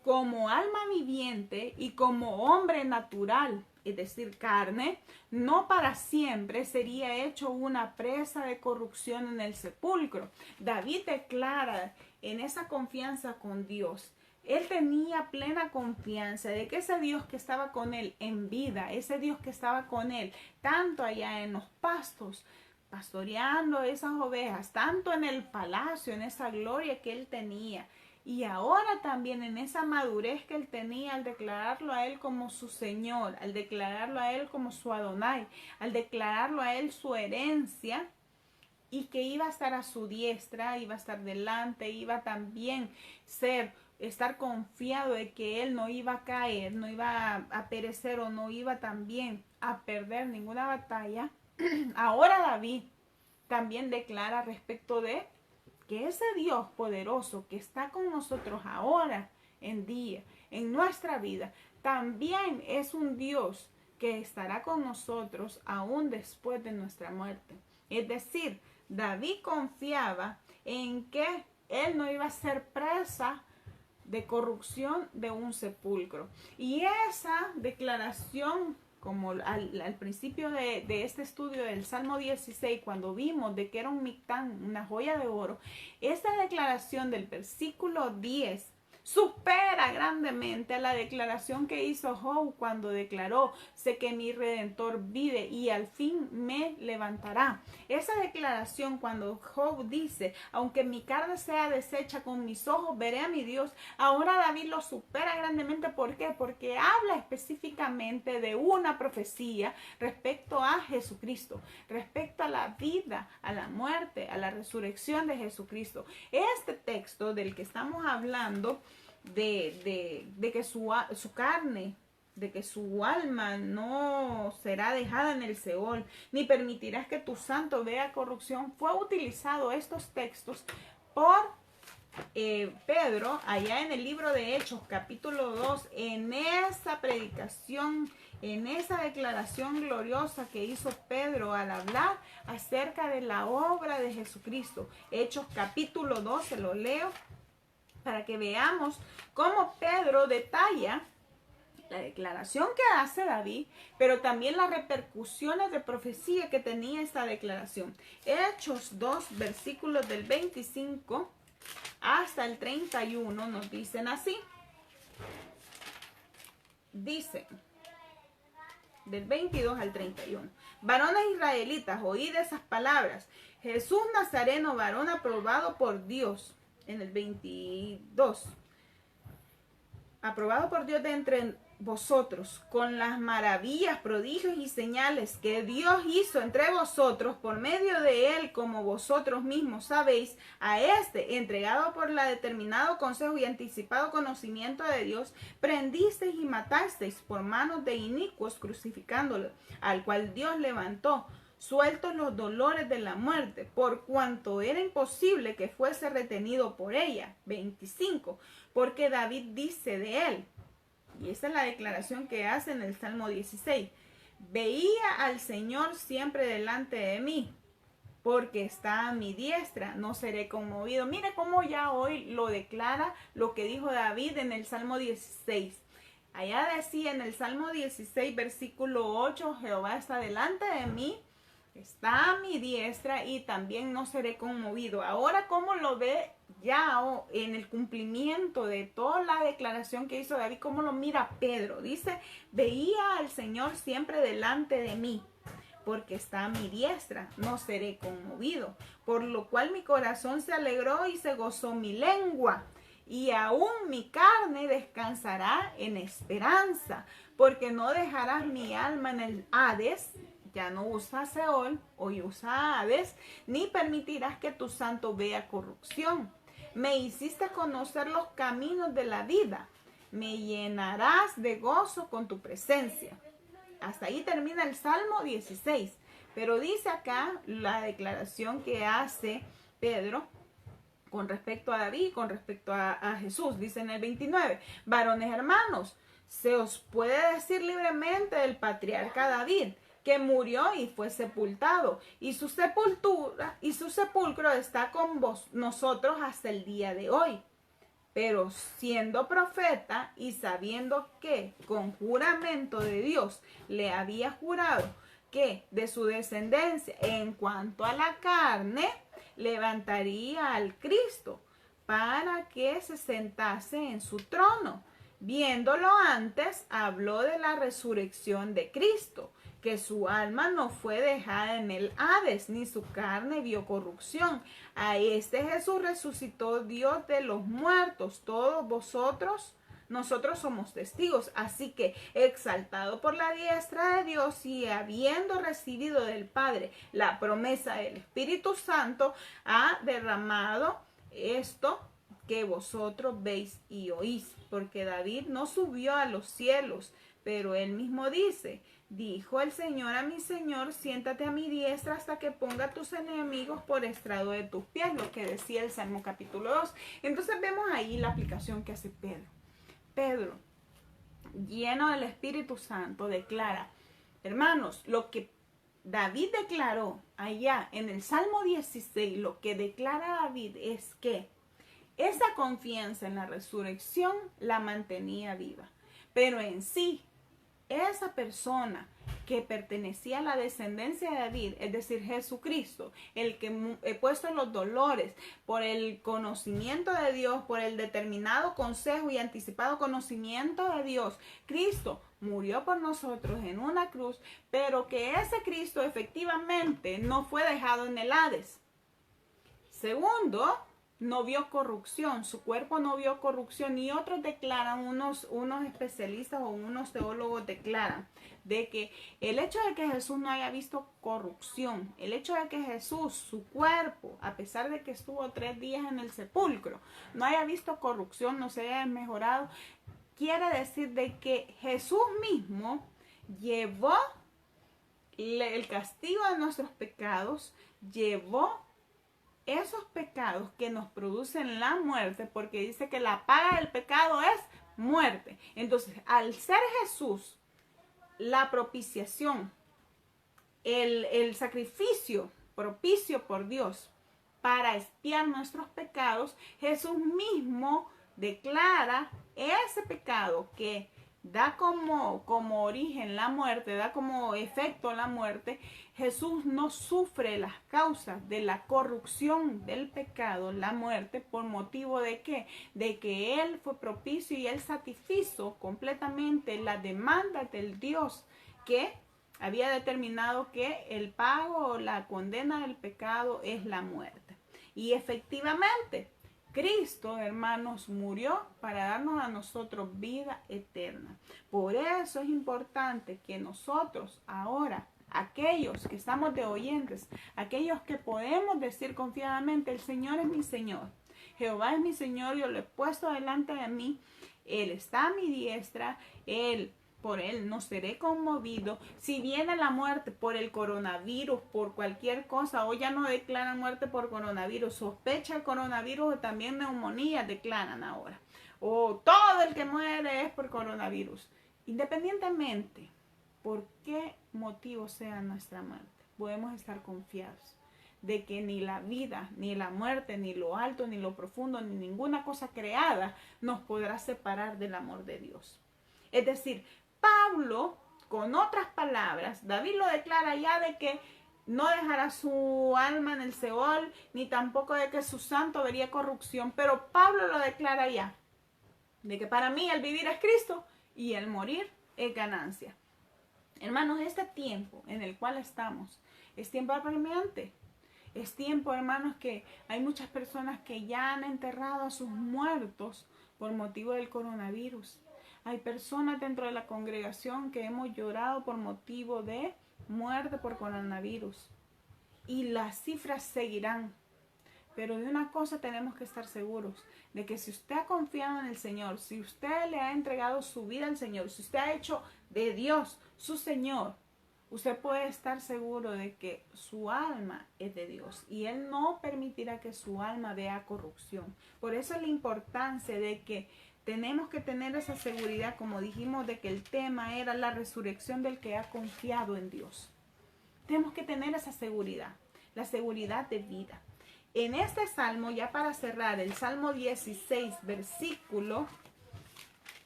A: como alma viviente y como hombre natural, es decir, carne, no para siempre sería hecho una presa de corrupción en el sepulcro. David declara en esa confianza con Dios. Él tenía plena confianza de que ese Dios que estaba con él en vida, ese Dios que estaba con él tanto allá en los pastos pastoreando esas ovejas, tanto en el palacio, en esa gloria que él tenía, y ahora también en esa madurez que él tenía al declararlo a él como su Señor, al declararlo a él como su Adonai, al declararlo a él su herencia, y que iba a estar a su diestra, iba a estar delante, iba también estar confiado de que él no iba a caer, no iba a perecer o no iba también a perder ninguna batalla. Ahora David también declara respecto de que ese Dios poderoso que está con nosotros ahora en día, en nuestra vida, también es un Dios que estará con nosotros aún después de nuestra muerte. Es decir, David confiaba en que él no iba a ser presa de corrupción de un sepulcro. Y esa declaración, como al principio de este estudio del Salmo 16, cuando vimos de que era un mictán, una joya de oro, esta declaración del versículo 10 supera grandemente a la declaración que hizo Job cuando declaró: sé que mi Redentor vive y al fin me levantará. Esa declaración cuando Job dice: aunque mi carne sea deshecha, con mis ojos veré a mi Dios, ahora David lo supera grandemente. ¿Por qué? Porque habla específicamente de una profecía respecto a Jesucristo, respecto a la vida, a la muerte, a la resurrección de Jesucristo. Este texto del que estamos hablando, de que su carne, de que su alma no será dejada en el Seol, ni permitirás que tu santo vea corrupción, fue utilizado estos textos por Pedro allá en el libro de Hechos capítulo 2, en esa predicación, en esa declaración gloriosa que hizo Pedro al hablar acerca de la obra de Jesucristo. Hechos capítulo 2, se lo leo para que veamos cómo Pedro detalla la declaración que hace David, pero también las repercusiones de profecía que tenía esta declaración. Hechos 2, versículos del 25 hasta el 31 nos dicen así. Dice, del 22 al 31. Varones israelitas, oíd esas palabras. Jesús Nazareno, varón aprobado por Dios. En el 22. Aprobado por Dios de entre vosotros, con las maravillas, prodigios y señales que Dios hizo entre vosotros por medio de él, como vosotros mismos sabéis, a este, entregado por la determinado consejo y anticipado conocimiento de Dios, prendisteis y matasteis por manos de inicuos, crucificándolo, al cual Dios levantó, sueltos los dolores de la muerte, por cuanto era imposible que fuese retenido por ella. 25. Porque David dice de él, y esa es la declaración que hace en el Salmo 16, veía al Señor siempre delante de mí, porque está a mi diestra, no seré conmovido. Mire cómo ya hoy lo declara lo que dijo David en el Salmo 16. Allá decía en el Salmo 16, versículo 8, Jehová está delante de mí, está a mi diestra y también no seré conmovido. Ahora, ¿cómo lo ve ya en el cumplimiento de toda la declaración que hizo David? ¿Cómo lo mira Pedro? Dice, veía al Señor siempre delante de mí, porque está a mi diestra, no seré conmovido. Por lo cual mi corazón se alegró y se gozó mi lengua. Y aún mi carne descansará en esperanza, porque no dejarás mi alma en el Hades. Ya no usa Seol, hoy usa Hades, ni permitirás que tu santo vea corrupción. Me hiciste conocer los caminos de la vida, me llenarás de gozo con tu presencia. Hasta ahí termina el Salmo 16, pero dice acá la declaración que hace Pedro con respecto a David, con respecto a Jesús. Dice en el 29, varones hermanos, se os puede decir libremente del patriarca David, que murió y fue sepultado, y su sepultura y su sepulcro está con nosotros hasta el día de hoy. Pero siendo profeta y sabiendo que con juramento de Dios le había jurado que de su descendencia en cuanto a la carne levantaría al Cristo para que se sentase en su trono. Viéndolo antes, habló de la resurrección de Cristo, que su alma no fue dejada en el Hades, ni su carne vio corrupción. A este Jesús resucitó Dios de los muertos. Todos nosotros somos testigos. Así que, exaltado por la diestra de Dios y habiendo recibido del Padre la promesa del Espíritu Santo, ha derramado esto que vosotros veis y oís. Porque David no subió a los cielos, pero él mismo dijo el Señor a mi Señor, siéntate a mi diestra hasta que ponga a tus enemigos por estrado de tus pies, lo que decía el Salmo capítulo 2. Entonces vemos ahí la aplicación que hace Pedro. Pedro, lleno del Espíritu Santo, declara, hermanos, lo que David declaró allá en el Salmo 16, lo que declara David es que esa confianza en la resurrección la mantenía viva. Pero en sí, esa persona que pertenecía a la descendencia de David, es decir, Jesucristo, el que puesto en los dolores por el conocimiento de Dios, por el determinado consejo y anticipado conocimiento de Dios, Cristo murió por nosotros en una cruz, pero que ese Cristo efectivamente no fue dejado en el Hades. Segundo, no vio corrupción, su cuerpo no vio corrupción, y otros declaran, unos especialistas o unos teólogos declaran de que el hecho de que Jesús no haya visto corrupción, el hecho de que Jesús, su cuerpo, a pesar de que estuvo 3 días en el sepulcro, no haya visto corrupción, no se haya mejorado, quiere decir de que Jesús mismo llevó el castigo de nuestros pecados, llevó esos pecados que nos producen la muerte, porque dice que la paga del pecado es muerte. Entonces, al ser Jesús la propiciación, el sacrificio propicio por Dios para expiar nuestros pecados, Jesús mismo declara ese pecado que da como origen la muerte, da como efecto la muerte. Jesús no sufre las causas de la corrupción del pecado, la muerte, por motivo de ¿qué? De que Él fue propicio y Él satisfizo completamente la demanda del Dios que había determinado que el pago o la condena del pecado es la muerte. Y efectivamente, Cristo, hermanos, murió para darnos a nosotros vida eterna. Por eso es importante que nosotros ahora, aquellos que estamos de oyentes, aquellos que podemos decir confiadamente, el Señor es mi Señor, Jehová es mi Señor, yo lo he puesto delante de mí, Él está a mi diestra, por Él no seré conmovido. Si viene la muerte por el coronavirus, por cualquier cosa, hoy ya no declaran muerte por coronavirus, sospecha el coronavirus o también neumonía declaran ahora. O todo el que muere es por coronavirus. Independientemente por qué motivo sea nuestra muerte, podemos estar confiados de que ni la vida, ni la muerte, ni lo alto, ni lo profundo, ni ninguna cosa creada nos podrá separar del amor de Dios. Es decir, Pablo, con otras palabras, David lo declara ya de que no dejará su alma en el Seol, ni tampoco de que su santo vería corrupción, pero Pablo lo declara ya, de que para mí el vivir es Cristo y el morir es ganancia. Hermanos, este tiempo en el cual estamos es tiempo apremiante. Es tiempo, hermanos, que hay muchas personas que ya han enterrado a sus muertos por motivo del coronavirus. Hay personas dentro de la congregación que hemos llorado por motivo de muerte por coronavirus. Y las cifras seguirán. Pero de una cosa tenemos que estar seguros, de que si usted ha confiado en el Señor, si usted le ha entregado su vida al Señor, si usted ha hecho de Dios su Señor, usted puede estar seguro de que su alma es de Dios y Él no permitirá que su alma vea corrupción. Por eso es la importancia de que tenemos que tener esa seguridad, como dijimos, de que el tema era la resurrección del que ha confiado en Dios. Tenemos que tener esa seguridad, la seguridad de vida. En este salmo, ya para cerrar, el Salmo 16, versículo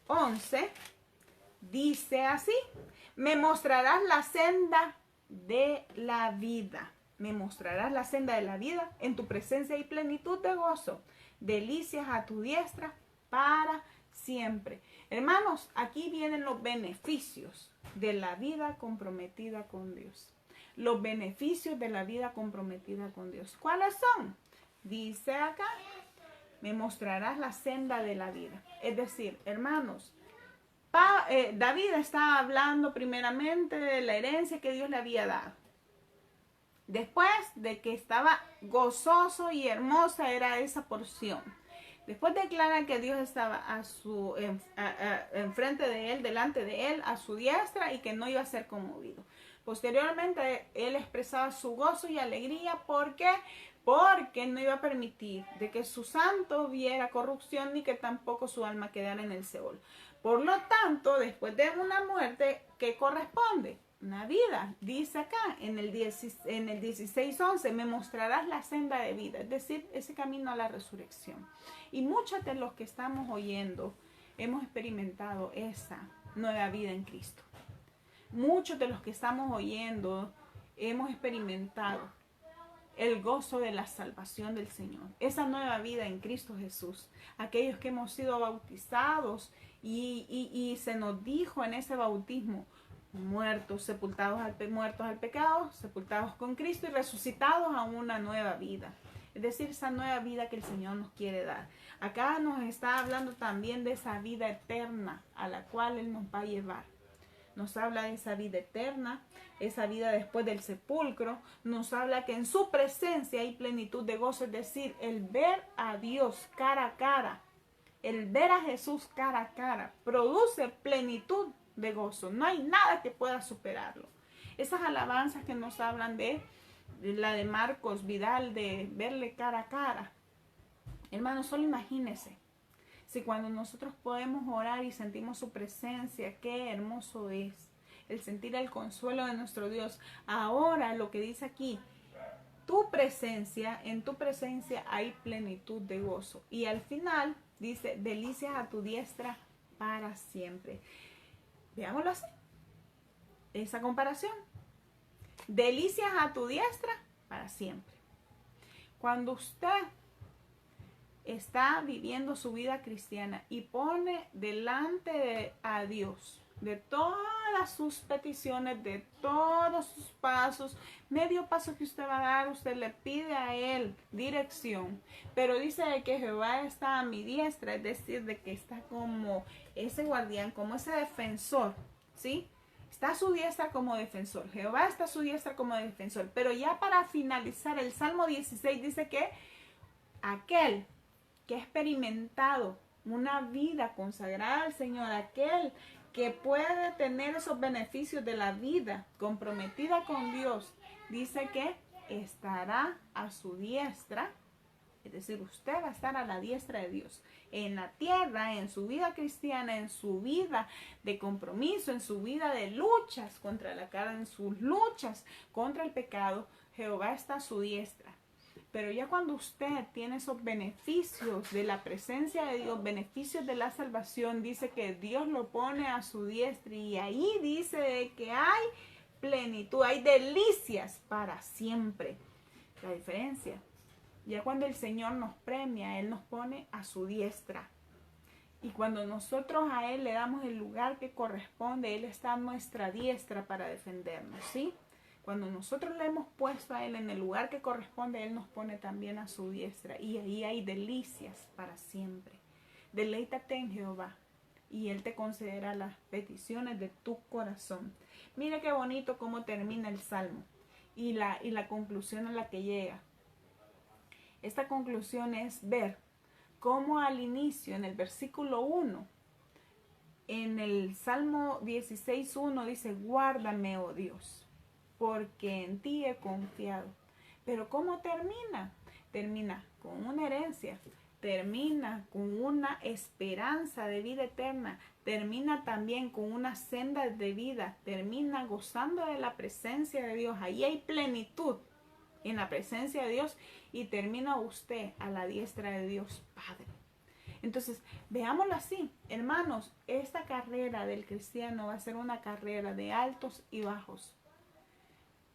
A: 11, dice así: me mostrarás la senda de la vida. Me mostrarás la senda de la vida. En tu presencia y plenitud de gozo. Delicias a tu diestra para siempre. Hermanos, aquí vienen los beneficios de la vida comprometida con Dios. Los beneficios de la vida comprometida con Dios. ¿Cuáles son? Dice acá, me mostrarás la senda de la vida. Es decir, hermanos, David está hablando primeramente de la herencia que Dios le había dado. Después de que estaba gozoso y hermosa era esa porción. Después declara que Dios estaba enfrente de él, delante de él, a su diestra y que no iba a ser conmovido. Posteriormente, él expresaba su gozo y alegría. ¿Por qué? Porque no iba a permitir de que su santo viera corrupción ni que tampoco su alma quedara en el Seol. Por lo tanto, después de una muerte, ¿qué corresponde? Una vida. Dice acá en el 16:11, me mostrarás la senda de vida, es decir, ese camino a la resurrección. Y muchos de los que estamos oyendo hemos experimentado esa nueva vida en Cristo. Muchos de los que estamos oyendo hemos experimentado el gozo de la salvación del Señor, esa nueva vida en Cristo Jesús. Aquellos que hemos sido bautizados y se nos dijo en ese bautismo, muertos al pecado, sepultados con Cristo y resucitados a una nueva vida. Es decir, esa nueva vida que el Señor nos quiere dar. Acá nos está hablando también de esa vida eterna a la cual Él nos va a llevar. Nos habla de esa vida eterna, esa vida después del sepulcro. Nos habla que en su presencia hay plenitud de gozo, es decir, el ver a Dios cara a cara, el ver a Jesús cara a cara, produce plenitud de gozo. No hay nada que pueda superarlo. Esas alabanzas que nos hablan de la de Marcos Vidal, de verle cara a cara. Hermanos, solo imagínense. Si cuando nosotros podemos orar y sentimos su presencia, qué hermoso es el sentir el consuelo de nuestro Dios. Ahora lo que dice aquí, en tu presencia hay plenitud de gozo. Y al final dice, delicias a tu diestra para siempre. Veámoslo así, esa comparación. Delicias a tu diestra para siempre. Cuando usted está viviendo su vida cristiana y pone delante a Dios de todas sus peticiones, de todos sus pasos, medio paso que usted va a dar, usted le pide a Él dirección, pero dice de que Jehová está a mi diestra, es decir, de que está como ese guardián, como ese defensor, ¿sí? Está a su diestra como defensor, Jehová está a su diestra como defensor, pero ya para finalizar el Salmo 16 dice que aquel que ha experimentado una vida consagrada al Señor, aquel que puede tener esos beneficios de la vida comprometida con Dios, dice que estará a su diestra, es decir, usted va a estar a la diestra de Dios, en la tierra, en su vida cristiana, en su vida de compromiso, en su vida de luchas contra la carne, en sus luchas contra el pecado, Jehová está a su diestra. Pero ya cuando usted tiene esos beneficios de la presencia de Dios, beneficios de la salvación, dice que Dios lo pone a su diestra y ahí dice que hay plenitud, hay delicias para siempre. La diferencia, ya cuando el Señor nos premia, Él nos pone a su diestra. Y cuando nosotros a Él le damos el lugar que corresponde, Él está a nuestra diestra para defendernos, ¿sí? Cuando nosotros le hemos puesto a Él en el lugar que corresponde, Él nos pone también a su diestra. Y ahí hay delicias para siempre. Deleítate en Jehová y Él te concederá las peticiones de tu corazón. Mira qué bonito cómo termina el Salmo y la conclusión a la que llega. Esta conclusión es ver cómo al inicio, en el versículo 1, en el Salmo 16:1 dice, guárdame, oh Dios, porque en ti he confiado. Pero ¿cómo termina? Termina con una herencia, termina con una esperanza de vida eterna, termina también con una senda de vida, termina gozando de la presencia de Dios. Ahí hay plenitud en la presencia de Dios y termina usted a la diestra de Dios Padre. Entonces, veámoslo así, hermanos, esta carrera del cristiano va a ser una carrera de altos y bajos.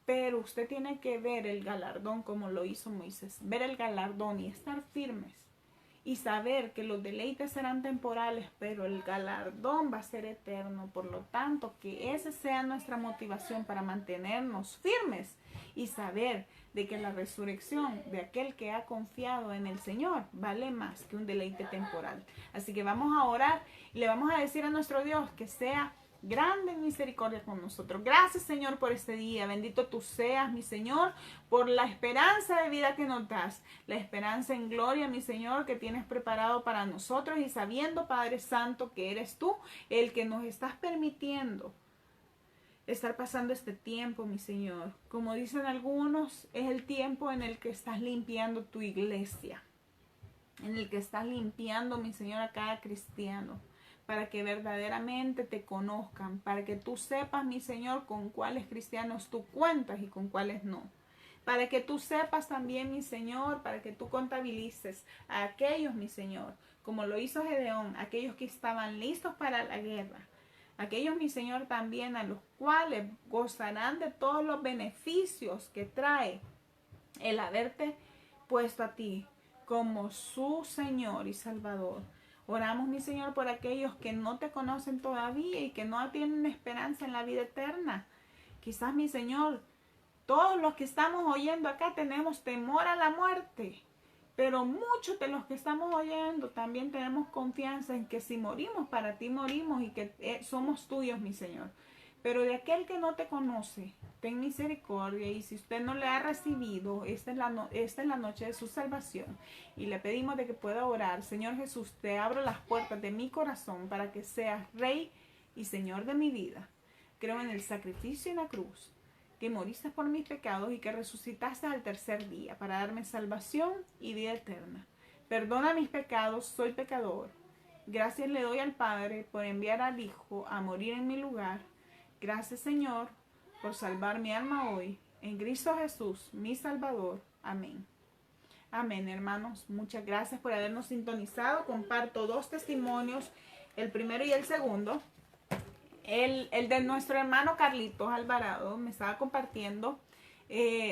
A: Pero usted tiene que ver el galardón como lo hizo Moisés, ver el galardón y estar firmes y saber que los deleites serán temporales, pero el galardón va a ser eterno. Por lo tanto, que esa sea nuestra motivación para mantenernos firmes y saber de que la resurrección de aquel que ha confiado en el Señor vale más que un deleite temporal. Así que vamos a orar y le vamos a decir a nuestro Dios que sea grande en misericordia con nosotros. Gracias, Señor, por este día. Bendito tú seas, mi Señor, por la esperanza de vida que nos das, la esperanza en gloria, mi Señor, que tienes preparado para nosotros, y sabiendo, Padre Santo, que eres tú el que nos estás permitiendo estar pasando este tiempo, mi Señor. Como dicen algunos, es el tiempo en el que estás limpiando tu iglesia, en el que estás limpiando, mi Señor, a cada cristiano, para que verdaderamente te conozcan, para que tú sepas, mi Señor, con cuáles cristianos tú cuentas y con cuáles no. Para que tú sepas también, mi Señor, para que tú contabilices a aquellos, mi Señor, como lo hizo Gedeón, aquellos que estaban listos para la guerra. Aquellos, mi Señor, también a los cuales gozarán de todos los beneficios que trae el haberte puesto a ti como su Señor y Salvador. Oramos, mi Señor, por aquellos que no te conocen todavía y que no tienen esperanza en la vida eterna. Quizás, mi Señor, todos los que estamos oyendo acá tenemos temor a la muerte, pero muchos de los que estamos oyendo también tenemos confianza en que si morimos, para ti morimos y que somos tuyos, mi Señor. Pero de aquel que no te conoce, ten misericordia, y si usted no le ha recibido, esta es la noche de su salvación, y le pedimos de que pueda orar. Señor Jesús, te abro las puertas de mi corazón para que seas Rey y Señor de mi vida. Creo en el sacrificio en la cruz, que moriste por mis pecados y que resucitaste al tercer día para darme salvación y vida eterna. Perdona mis pecados, soy pecador. Gracias le doy al Padre por enviar al Hijo a morir en mi lugar. Gracias, Señor, por salvar mi alma hoy. En Cristo Jesús, mi Salvador. Amén. Amén, hermanos. Muchas gracias por habernos sintonizado. Comparto 2 testimonios, el primero y el segundo. El de nuestro hermano Carlitos Alvarado me estaba compartiendo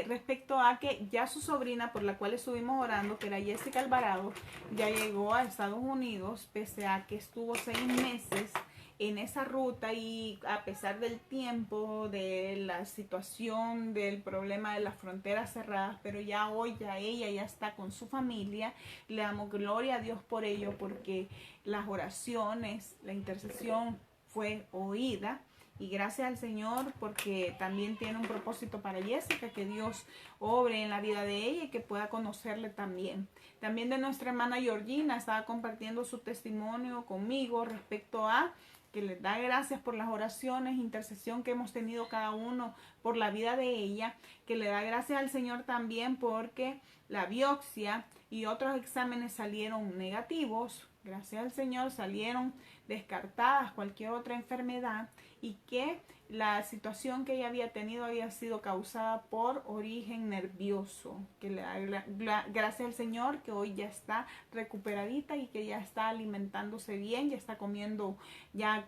A: respecto a que ya su sobrina, por la cual estuvimos orando, que era Jessica Alvarado, ya llegó a Estados Unidos, pese a que estuvo 6 meses en esa ruta, y a pesar del tiempo, de la situación, del problema de las fronteras cerradas, pero ya hoy ya ella ya está con su familia. Le damos gloria a Dios por ello, porque las oraciones, la intercesión fue oída, y gracias al Señor porque también tiene un propósito para Jessica, que Dios obre en la vida de ella y que pueda conocerle también. También de nuestra hermana Georgina, estaba compartiendo su testimonio conmigo respecto a que le da gracias por las oraciones, intercesión que hemos tenido cada uno por la vida de ella, que le da gracias al Señor también porque la biopsia y otros exámenes salieron negativos. Gracias al Señor salieron descartadas cualquier otra enfermedad, y que la situación que ella había tenido había sido causada por origen nervioso. Que le da gracias al Señor que hoy ya está recuperadita y que ya está alimentándose bien, ya está comiendo ya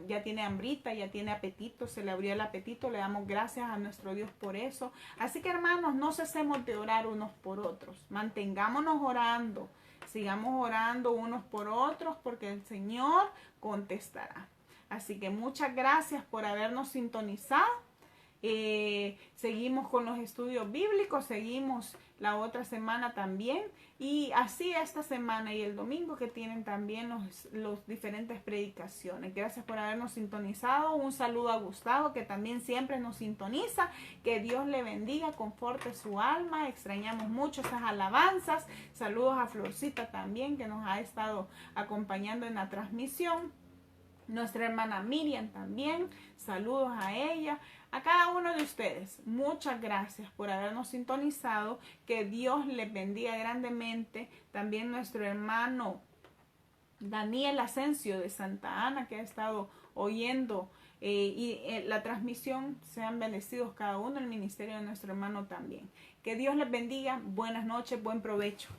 A: ya tiene hambrita, ya tiene apetito, se le abrió el apetito. Le damos gracias a nuestro Dios por eso. Así que, hermanos, no cesemos de orar unos por otros, mantengámonos orando. Sigamos orando unos por otros, porque el Señor contestará. Así que muchas gracias por habernos sintonizado. Seguimos con los estudios bíblicos, seguimos la otra semana también, y así esta semana y el domingo que tienen también los diferentes predicaciones. Gracias por habernos sintonizado. Un saludo a Gustavo, que también siempre nos sintoniza. Que Dios le bendiga, conforte su alma. Extrañamos mucho esas alabanzas. Saludos a Florcita también, que nos ha estado acompañando en la transmisión. Nuestra hermana Miriam también, saludos a ella. A cada uno de ustedes, muchas gracias por habernos sintonizado. Que Dios les bendiga grandemente. También nuestro hermano Daniel Asensio de Santa Ana, que ha estado oyendo la transmisión. Sean bendecidos cada uno, el ministerio de nuestro hermano también. Que Dios les bendiga. Buenas noches, buen provecho.